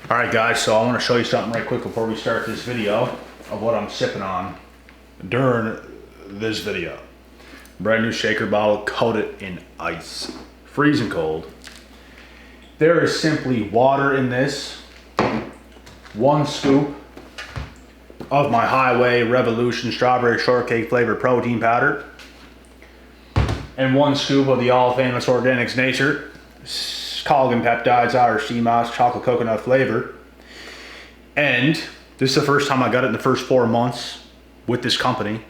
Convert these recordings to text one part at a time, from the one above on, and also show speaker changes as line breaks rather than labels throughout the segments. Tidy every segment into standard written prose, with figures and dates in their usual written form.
Alright guys, so I want to show you something right quick before we start this video of what I'm sipping on during this video. Brand new shaker bottle coated in ice. Freezing cold. There is simply water in this. 1 scoop of my Highway Revolution strawberry shortcake flavored protein powder. And 1 scoop of the all famous Organics Nature collagen peptides, Irish sea moss, chocolate coconut flavor. And this is the first time I got it in the first 4 months with this company.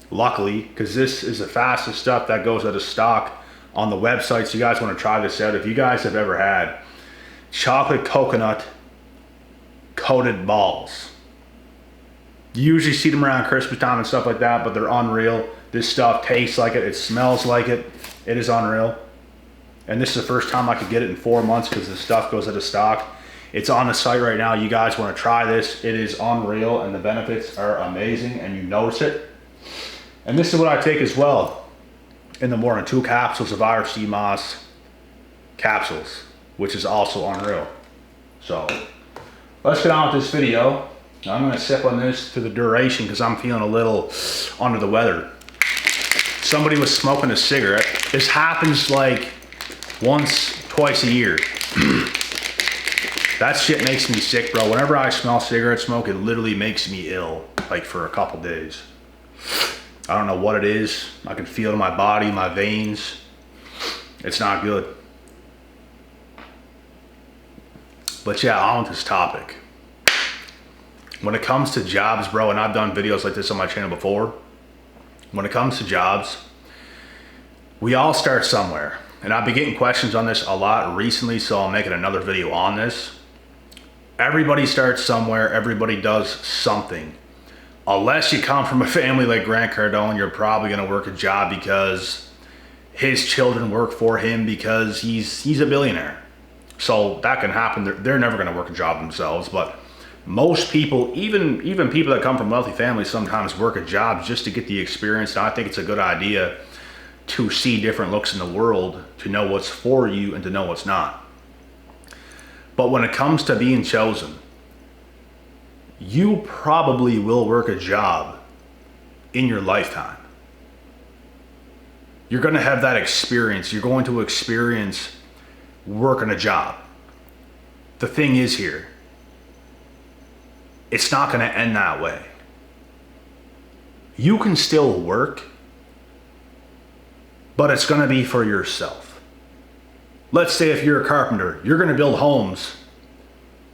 Luckily, because this is the fastest stuff that goes out of stock on the website. So you guys want to try this out. If you guys have ever had chocolate coconut coated balls, you usually see them around Christmas time and stuff like that, but they're unreal. This stuff tastes like it, it smells like it, it is unreal. And this is the first time I could get it in 4 months because the stuff goes out of stock. It's on the site right now. You guys want to try this. It is unreal and the benefits are amazing and you notice it. And this is what I take as well in the morning. 2 capsules of Irish sea moss capsules, which is also unreal. So let's get on with this video. I'm going to sip on this to the duration because I'm feeling a little under the weather. Somebody was smoking a cigarette. This happens like once, twice a year. That shit makes me sick, bro. Whenever I smell cigarette smoke, it literally makes me ill, like for a couple days. I don't know what it is. I can feel it in my body, my veins. It's not good. But yeah, on with this topic. When it comes to jobs, bro, and I've done videos like this on my channel before. When it comes to jobs, we all start somewhere. And I've been getting questions on this a lot recently, so I'm making another video on this. Everybody starts somewhere, everybody does something. Unless you come from a family like Grant Cardone, you're probably gonna work a job because his children work for him because he's a billionaire. So that can happen. They're never gonna work a job themselves, but most people, even people that come from wealthy families, sometimes work a job just to get the experience. And I think it's a good idea to see different looks in the world, to know what's for you and to know what's not. But when it comes to being chosen, you probably will work a job in your lifetime. You're going to have that experience. You're going to experience working a job. The thing is here, it's not going to end that way. You can still work, but it's going to be for yourself. Let's say if you're a carpenter, you're going to build homes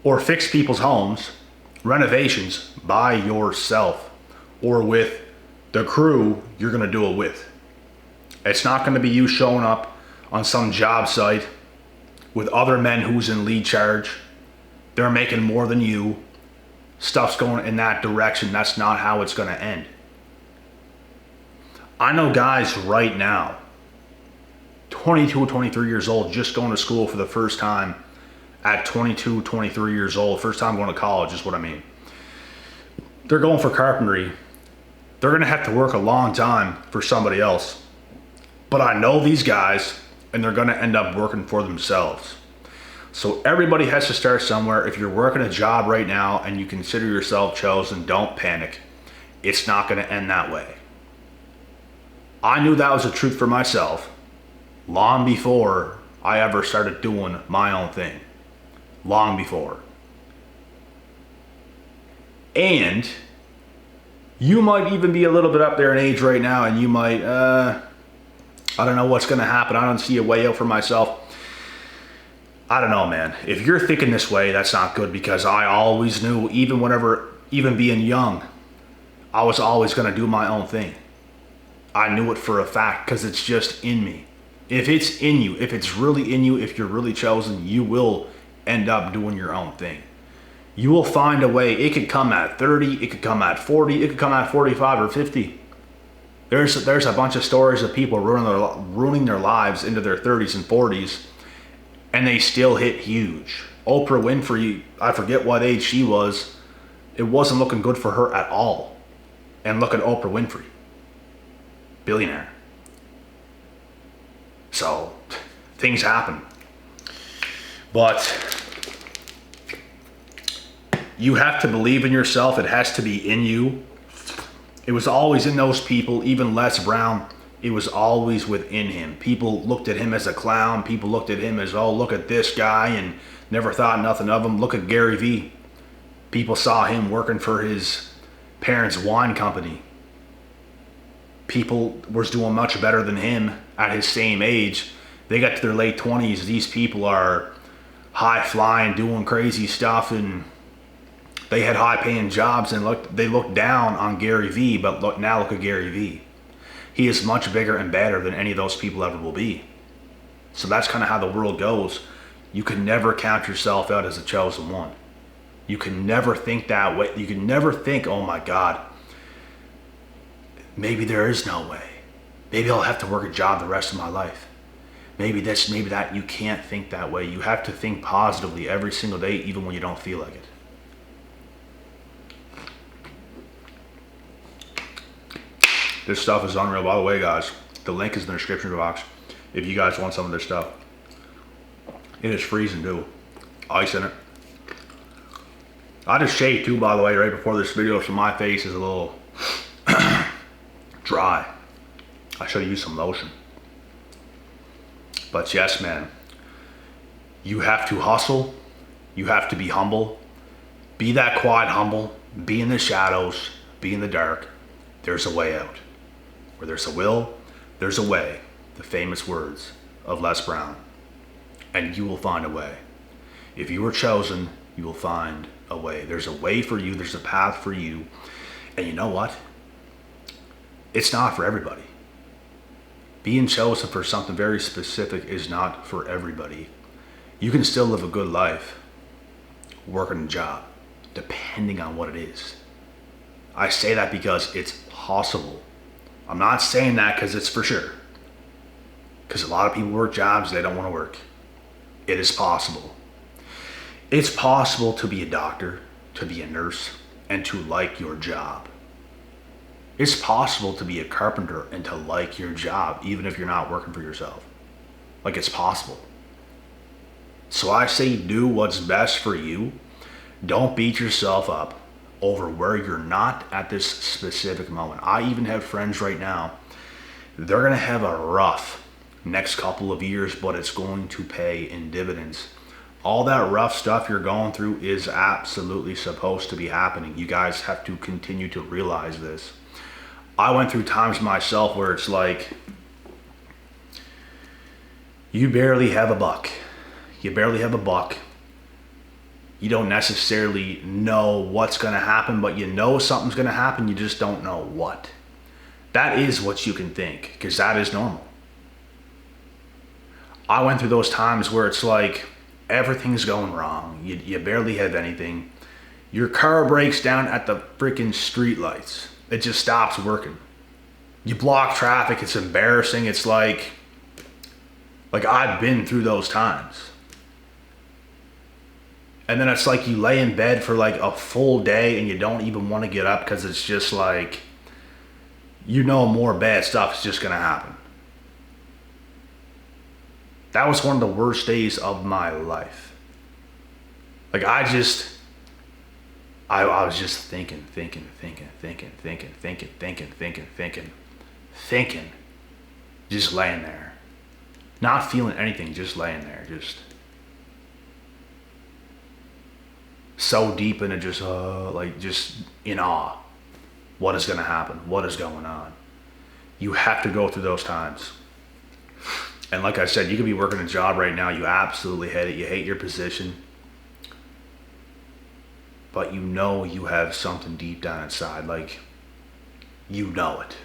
or fix people's homes, renovations by yourself or with the crew you're going to do it with. It's not going to be you showing up on some job site with other men who's in lead charge. They're making more than you. Stuff's going in that direction. That's not how it's going to end. I know guys right now, 22, 23 years old, just going to school for the first time at 22, 23 years old. First time going to college is what I mean. They're going for carpentry. They're going to have to work a long time for somebody else. But I know these guys, and they're going to end up working for themselves. So everybody has to start somewhere. If you're working a job right now and you consider yourself chosen, don't panic. It's not going to end that way. I knew that was the truth for myself long before I ever started doing my own thing. Long before. And you might even be a little bit up there in age right now and you might, I don't know what's going to happen. I don't see a way out for myself. I don't know, man. If you're thinking this way, that's not good, because I always knew, even being young, I was always going to do my own thing. I knew it for a fact because it's just in me. If it's in you, if it's really in you, if you're really chosen, you will end up doing your own thing. You will find a way. It could come at 30, it could come at 40, it could come at 45 or 50. There's a bunch of stories of people ruining their lives into their 30s and 40s, and they still hit huge. Oprah Winfrey, I forget what age she was, it wasn't looking good for her at all. And look at Oprah Winfrey. Billionaire. So, things happen. But You have to believe in yourself. It has to be in you. It was always in those people, even Les Brown. It was always within him. People looked at him as a clown. People looked at him as, oh, look at this guy, and never thought nothing of him. Look at Gary Vee. People saw him working for his parents' wine company. People was doing much better than him at his same age. They got to their late 20s. These people are high flying, doing crazy stuff, and they had high paying jobs, and they looked down on Gary Vee, but now look at Gary Vee. He is much bigger and better than any of those people ever will be. So that's kind of how the world goes. You can never count yourself out as a chosen one. You can never think that way. You can never think, oh my God, maybe there is no way. Maybe I'll have to work a job the rest of my life. Maybe this, maybe that. You can't think that way. You have to think positively every single day, even when you don't feel like it. This stuff is unreal. By the way, guys, the link is in the description box if you guys want some of this stuff. It is freezing too. Ice in it. I just shaved too, by the way, right before this video, so my face is a little dry. I should have used some lotion. But yes, man, you have to hustle. You have to be humble. Be that quiet humble. Be in the shadows. Be in the dark. There's a way out. Where there's a will, there's a way. The famous words of Les Brown. And you will find a way. If you are chosen, you will find a way. There's a way for you. There's a path for you. And you know what? It's not for everybody. Being chosen for something very specific is not for everybody. You can still live a good life working a job, depending on what it is. I say that because it's possible. I'm not saying that because it's for sure. Because a lot of people work jobs they don't want to work. It is possible. It's possible to be a doctor, to be a nurse, and to like your job. It's possible to be a carpenter and to like your job, even if you're not working for yourself. Like, it's possible. So I say do what's best for you. Don't beat yourself up over where you're not at this specific moment. I even have friends right now, they're going to have a rough next couple of years, but it's going to pay in dividends. All that rough stuff you're going through is absolutely supposed to be happening. You guys have to continue to realize this. I went through times myself where it's like, you barely have a buck. You barely have a buck. You don't necessarily know what's going to happen, but you know something's going to happen. You just don't know what. That is what you can think, because that is normal. I went through those times where it's like everything's going wrong. You barely have anything. Your car breaks down at the freaking street lights. It just stops working. You block traffic. It's embarrassing. It's like I've been through those times. And then it's like you lay in bed for like a full day and you don't even want to get up because it's just like, you know, more bad stuff is just going to happen. That was one of the worst days of my life. Like I was just thinking, just laying there. Not feeling anything, just laying there, just so deep into just in awe. What is going to happen? What is going on? You have to go through those times. And like I said, you could be working a job right now. You absolutely hate it. You hate your position. But you know you have something deep down inside. Like, you know it.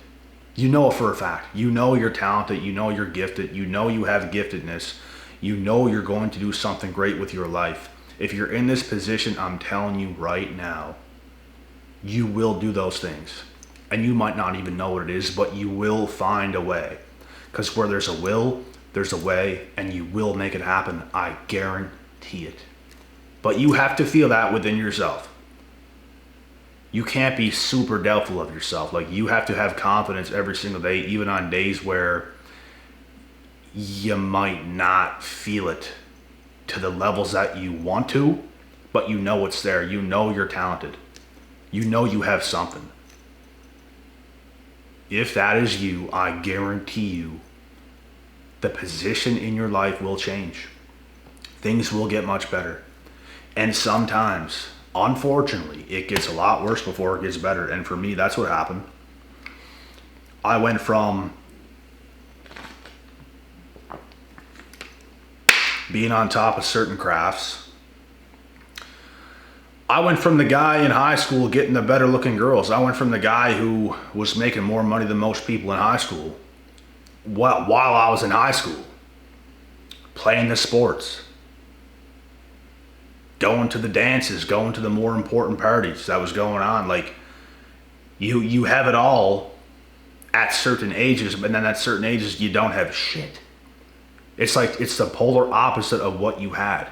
You know it for a fact. You know you're talented. You know you're gifted. You know you have giftedness. You know you're going to do something great with your life. If you're in this position, I'm telling you right now, you will do those things. And you might not even know what it is, but you will find a way. Because where there's a will, there's a way, and you will make it happen. I guarantee it. But you have to feel that within yourself. You can't be super doubtful of yourself. Like, you have to have confidence every single day, even on days where you might not feel it to the levels that you want to, but you know it's there. You know you're talented. You know you have something. If that is you, I guarantee you the position in your life will change. Things will get much better. And sometimes, unfortunately, it gets a lot worse before it gets better. And for me, that's what happened. I went from being on top of certain crafts. I went from the guy in high school getting the better looking girls. I went from the guy who was making more money than most people in high school while I was in high school, playing the sports, going to the dances, going to the more important parties that was going on. Like, you have it all at certain ages, but then at certain ages you don't have shit. It's like, it's the polar opposite of what you had.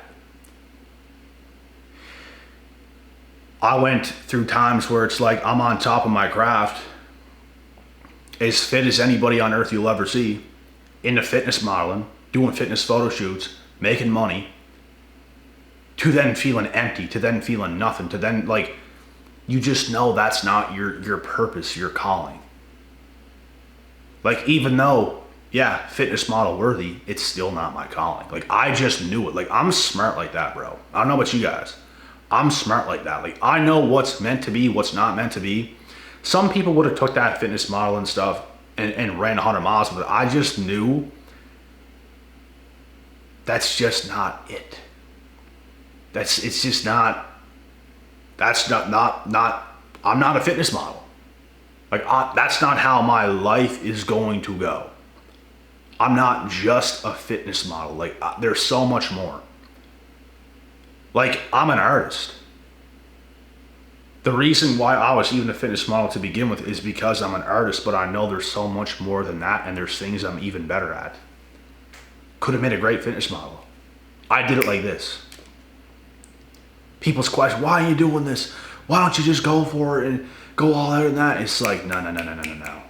I went through times where it's like I'm on top of my craft, as fit as anybody on earth you'll ever see, into fitness modeling, doing fitness photo shoots, making money, to then feeling empty, to then feeling nothing, to then, like, you just know that's not your purpose, your calling. Like, even though, yeah, fitness model worthy, it's still not my calling. Like, I just knew it. Like, I'm smart like that, bro. I don't know about you guys. I'm smart like that. Like, I know what's meant to be, what's not meant to be. Some people would have took that fitness model and stuff and ran 100 miles with it. I just knew that's just not it. It's just not, that's not, I'm not a fitness model. Like, that's not how my life is going to go. I'm not just a fitness model. Like, there's so much more. Like, I'm an artist. The reason why I was even a fitness model to begin with is because I'm an artist, but I know there's so much more than that, and there's things I'm even better at. Could have made a great fitness model. I did it like this. People's question, why are you doing this? Why don't you just go for it and go all out in that? It's like, no.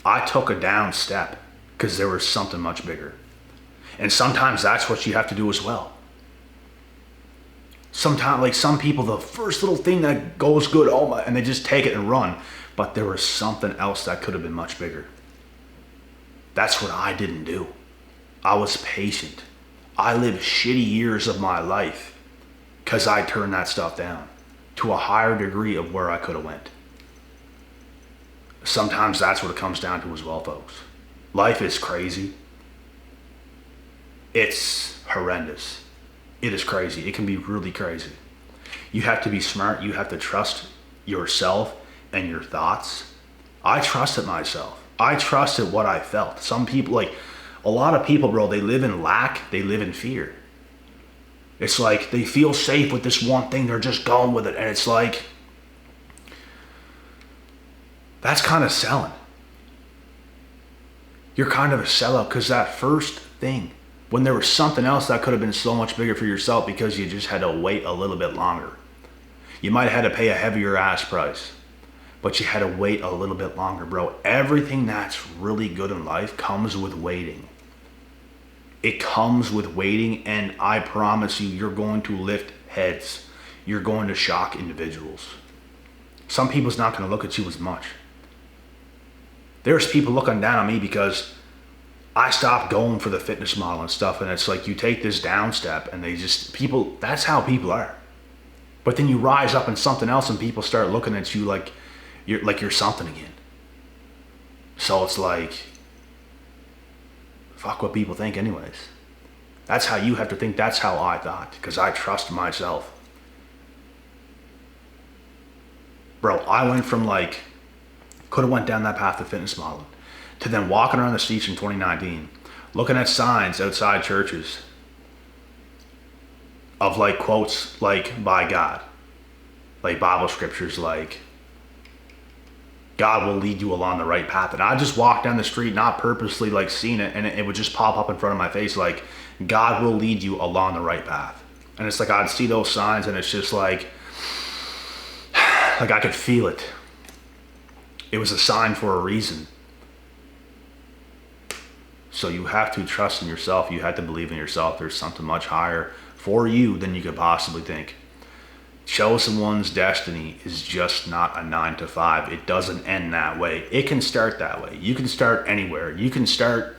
I took a down step because there was something much bigger. And sometimes that's what you have to do as well. Sometimes, like, some people, the first little thing that goes good, and they just take it and run. But there was something else that could have been much bigger. That's what I didn't do. I was patient. I lived shitty years of my life because I turned that stuff down to a higher degree of where I could have went. Sometimes that's what it comes down to as well, folks. Life is crazy. It's horrendous. It is crazy. It can be really crazy. You have to be smart. You have to trust yourself and your thoughts. I trusted myself. I trusted what I felt. Some people, like, a lot of people, bro, they live in lack. They live in fear. It's like they feel safe with this one thing. They're just going with it. And it's like, that's kind of selling. You're kind of a sellout because that first thing, when there was something else that could have been so much bigger for yourself because you just had to wait a little bit longer. You might have had to pay a heavier ass price, but you had to wait a little bit longer, bro. Everything that's really good in life comes with waiting. It comes with waiting, and I promise you, you're going to lift heads. You're going to shock individuals. Some people's not going to look at you as much. There's people looking down on me because I stopped going for the fitness model and stuff, and it's like you take this down step and they just, people, that's how people are. But then you rise up in something else and people start looking at you like you're something again. So it's like, fuck what people think anyways. That's how you have to think. That's how I thought, because I trust myself. Bro, I went from like, could have went down that path of fitness modeling, to then walking around the streets in 2019, looking at signs outside churches of like quotes like by God, like Bible scriptures like, God will lead you along the right path. And I just walked down the street, not purposely like seeing it, and it would just pop up in front of my face like, God will lead you along the right path. And it's like I'd see those signs and it's just like I could feel it. It was a sign for a reason. So you have to trust in yourself. You have to believe in yourself. There's something much higher for you than you could possibly think. chosen one's destiny is just not a 9 to 5. It doesn't end that way. It can start that way. You can start anywhere. You can start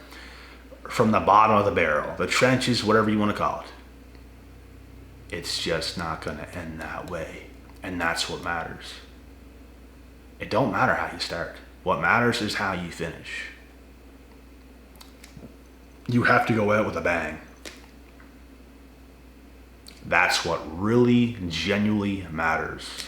from the bottom of the barrel, the trenches, whatever you want to call it. It's just not going to end that way. And that's what matters. It don't matter how you start. What matters is how you finish. You have to go out with a bang. That's what really, genuinely matters.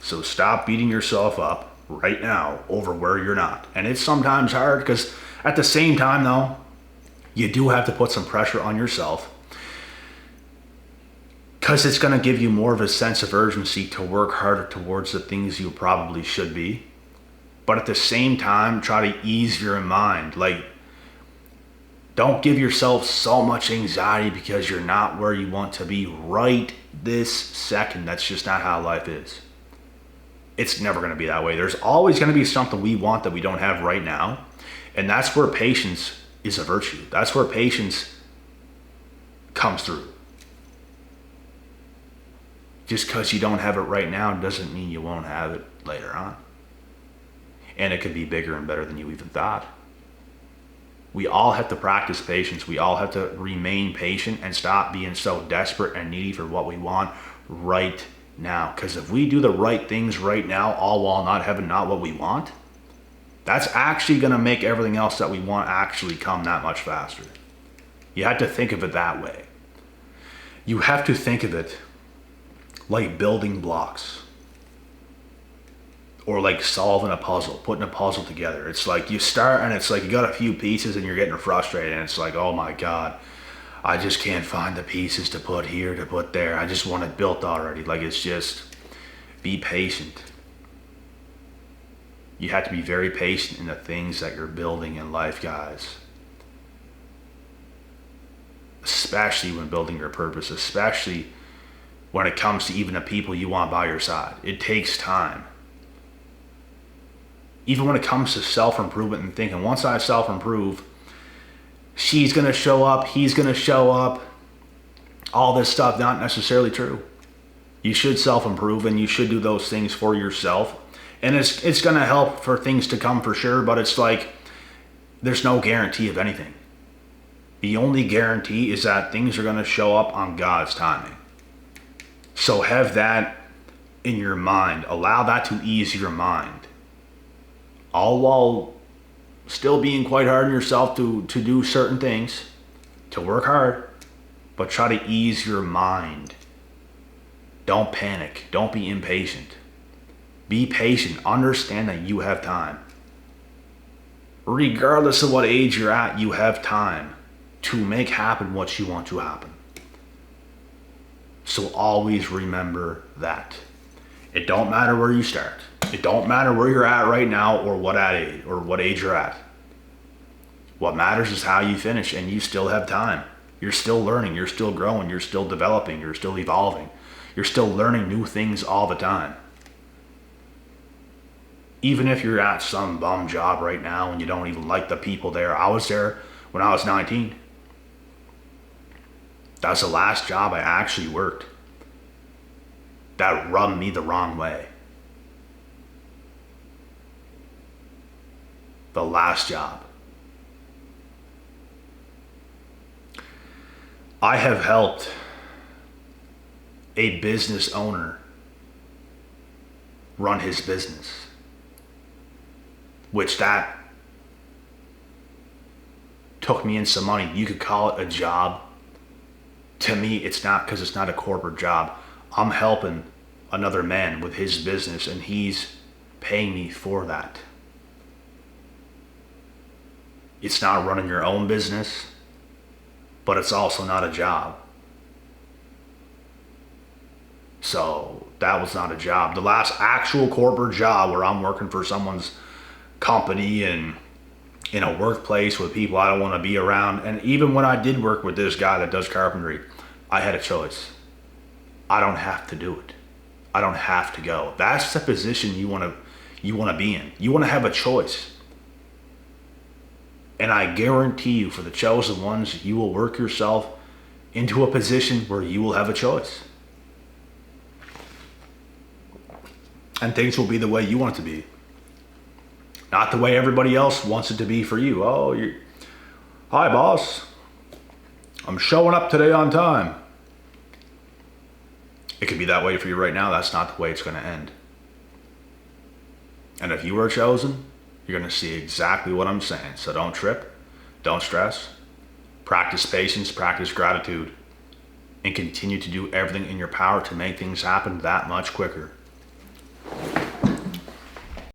So stop beating yourself up right now over where you're not. And it's sometimes hard because at the same time though, you do have to put some pressure on yourself because it's going to give you more of a sense of urgency to work harder towards the things you probably should be. But at the same time, try to ease your mind. Like, don't give yourself so much anxiety because you're not where you want to be right this second. That's just not how life is. It's never going to be that way. There's always going to be something we want that we don't have right now. And that's where patience is a virtue. That's where patience comes through. Just because you don't have it right now doesn't mean you won't have it later on. And it could be bigger and better than you even thought. We all have to practice patience. We all have to remain patient and stop being so desperate and needy for what we want right now. Because if we do the right things right now, all while not having not what we want, that's actually going to make everything else that we want actually come that much faster. You have to think of it that way. You have to think of it like building blocks. Or like solving a puzzle, putting a puzzle together. It's like you start and it's like you got a few pieces and you're getting frustrated and it's like, oh my God, I just can't find the pieces to put here, to put there. I just want it built already. Like, it's just, be patient. You have to be very patient in the things that you're building in life, guys. Especially when building your purpose, especially when it comes to even the people you want by your side. It takes time. Even when it comes to self-improvement and thinking, once I self-improve, she's going to show up, he's going to show up, all this stuff, not necessarily true. You should self-improve and you should do those things for yourself. And it's going to help for things to come for sure, but it's like, there's no guarantee of anything. The only guarantee is that things are going to show up on God's timing. So have that in your mind. Allow that to ease your mind. All while still being quite hard on yourself to do certain things, to work hard, but try to ease your mind. Don't panic. Don't be impatient. Be patient. Understand that you have time. Regardless of what age you're at, you have time to make happen what you want to happen. So always remember that. It don't matter where you start. It don't matter where you're at right now or what age you're at. What matters is how you finish, and you still have time. You're still learning, you're still growing, you're still developing, you're still evolving. You're still learning new things all the time. Even if you're at some bum job right now and you don't even like the people there. I was there when I was 19. That was the last job I actually worked. That rubbed me the wrong way. The last job. I have helped a business owner run his business, which that took me in some money. You could call it a job. To me, it's not, because it's not a corporate job. I'm helping another man with his business and he's paying me for that. It's not running your own business, but it's also not a job. So that was not a job. The last actual corporate job where I'm working for someone's company and in a workplace with people I don't want to be around. And even when I did work with this guy that does carpentry, I had a choice. I don't have to do it. I don't have to go. That's the position you want to be in. You want to have a choice. And I guarantee you, for the chosen ones, you will work yourself into a position where you will have a choice. And things will be the way you want it to be. Not the way everybody else wants it to be for you. Hi boss, I'm showing up today on time. It could be that way for you right now. That's not the way it's going to end. And if you are chosen, you're going to see exactly what I'm saying. So don't trip, don't stress, practice patience, practice gratitude, and continue to do everything in your power to make things happen that much quicker.